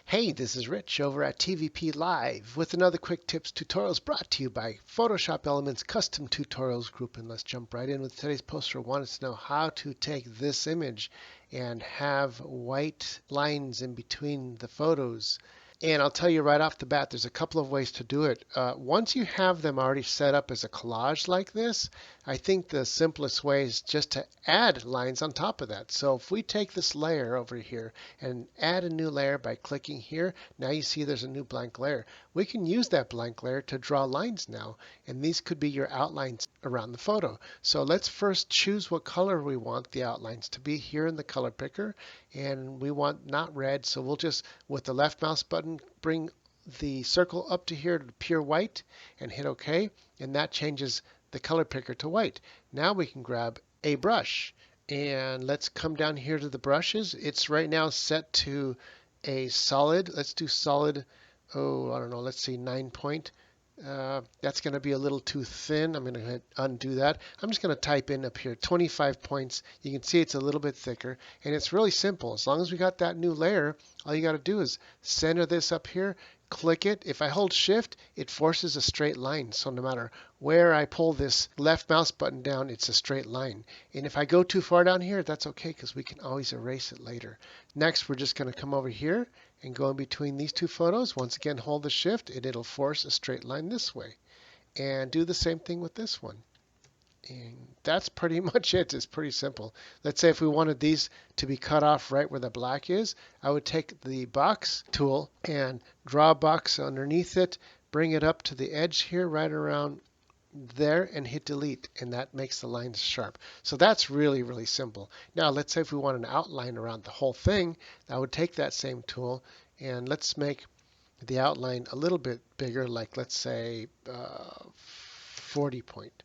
Hey, this is Rich over at TVP Live with another quick tips tutorials brought to you by Photoshop Elements Custom Tutorials Group. And let's jump right in with today's poster. Want us to know how to take this image and have white lines in between the photos. And I'll tell you right off the bat, there's a couple of ways to do it. Once you have them already set up as a collage like this, I think the simplest way is just to add lines on top of that. So if we take this layer over here and add a new layer by clicking here, now you see there's a new blank layer. We can use that blank layer to draw lines now, and these could be your outlines around the photo. So let's first choose what color we want the outlines to be here in the color picker, and we want not red, so we'll just, with the left mouse button, bring the circle up to here to pure white and hit OK, and that changes the color picker to white. Now we can grab a brush and let's come down here to the brushes. It's right now set to a solid. Let's do solid. Oh, I don't know. Let's see, 9 point. That's going to be a little too thin. I'm going to undo that. I'm just going to type in up here 25 points. You can see it's a little bit thicker, and it's really simple. As long as we got that new layer, all you got to do is center this up here, click it. If I hold shift, it forces a straight line. So no matter where I pull this left mouse button down, it's a straight line. And if I go too far down here, that's okay because we can always erase it later. Next, we're just going to come over here and go in between these two photos. Once again, hold the shift and it'll force a straight line this way. And do the same thing with this one. And that's pretty much it. It's pretty simple. Let's say if we wanted these to be cut off right where the black is, I would take the box tool and draw a box underneath it, bring it up to the edge here right around there and hit delete, and that makes the lines sharp. So that's really, really simple. Now let's say if we want an outline around the whole thing, I would take that same tool and let's make the outline a little bit bigger, like let's say 40 point.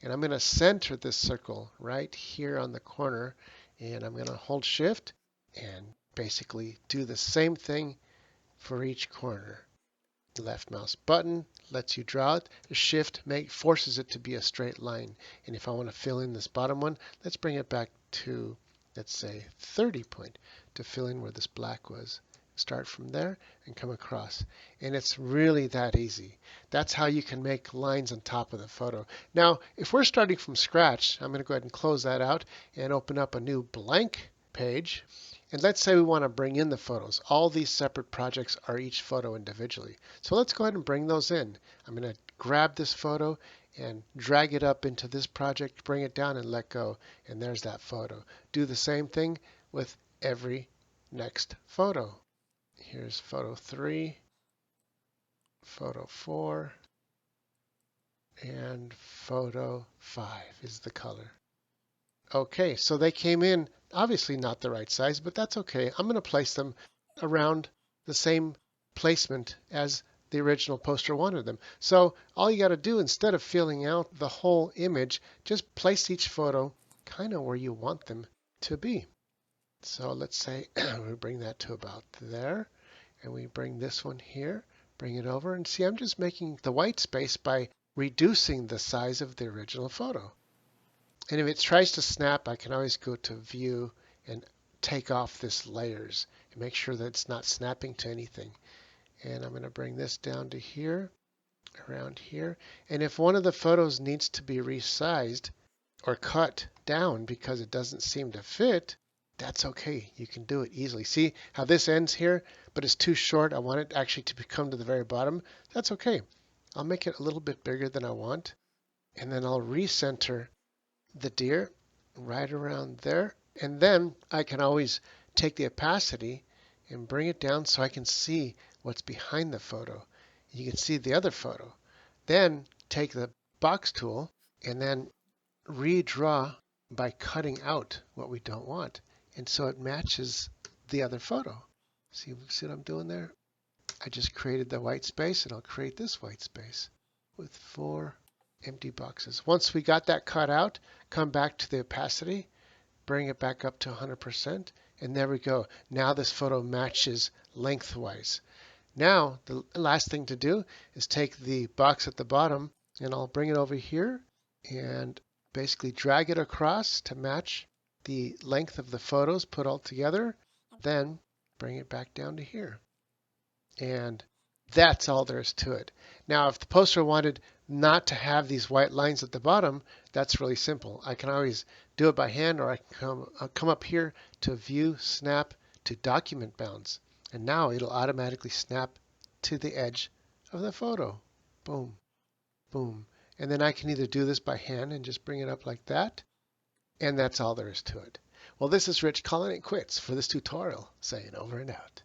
And I'm going to center this circle right here on the corner, and I'm going to hold shift and basically do the same thing for each corner. The left mouse button lets you draw it. The shift forces it to be a straight line. And if I want to fill in this bottom one, let's bring it back to, let's say, 30 point to fill in where this black was. Start from there and come across. And it's really that easy. That's how you can make lines on top of the photo. Now, if we're starting from scratch, I'm going to go ahead and close that out and open up a new blank page. And let's say we want to bring in the photos. All these separate projects are each photo individually. So let's go ahead and bring those in. I'm going to grab this photo and drag it up into this project, bring it down and let go. And there's that photo. Do the same thing with every next photo. Here's photo 3, photo 4, and photo 5 is the color. Okay, so they came in obviously not the right size, but that's okay. I'm going to place them around the same placement as the original poster wanted them. So all you got to do, instead of filling out the whole image, just place each photo kind of where you want them to be. So let's say we bring that to about there. And we bring this one here, bring it over, and see, I'm just making the white space by reducing the size of the original photo. And if it tries to snap, I can always go to View and take off this layers and make sure that it's not snapping to anything. And I'm going to bring this down to here, around here. And if one of the photos needs to be resized or cut down because it doesn't seem to fit, that's okay. You can do it easily. See how this ends here, but it's too short. I want it actually to come to the very bottom. That's okay. I'll make it a little bit bigger than I want. And then I'll recenter the deer right around there. And then I can always take the opacity and bring it down so I can see what's behind the photo. You can see the other photo. Then take the box tool and then redraw by cutting out what we don't want. And so it matches the other photo. See what I'm doing there? I just created the white space, and I'll create this white space with 4 empty boxes. Once we got that cut out, come back to the opacity, bring it back up to 100%, and there we go. Now this photo matches lengthwise. Now the last thing to do is take the box at the bottom, and I'll bring it over here and basically drag it across to match the length of the photos put all together, then bring it back down to here. And that's all there is to it. Now, if the poster wanted not to have these white lines at the bottom, that's really simple. I can always do it by hand, or I can come up here to View, Snap to Document Bounds. And now it'll automatically snap to the edge of the photo. Boom, boom. And then I can either do this by hand and just bring it up like that, and that's all there is to it. Well, this is Rich calling it quits for this tutorial, saying over and out.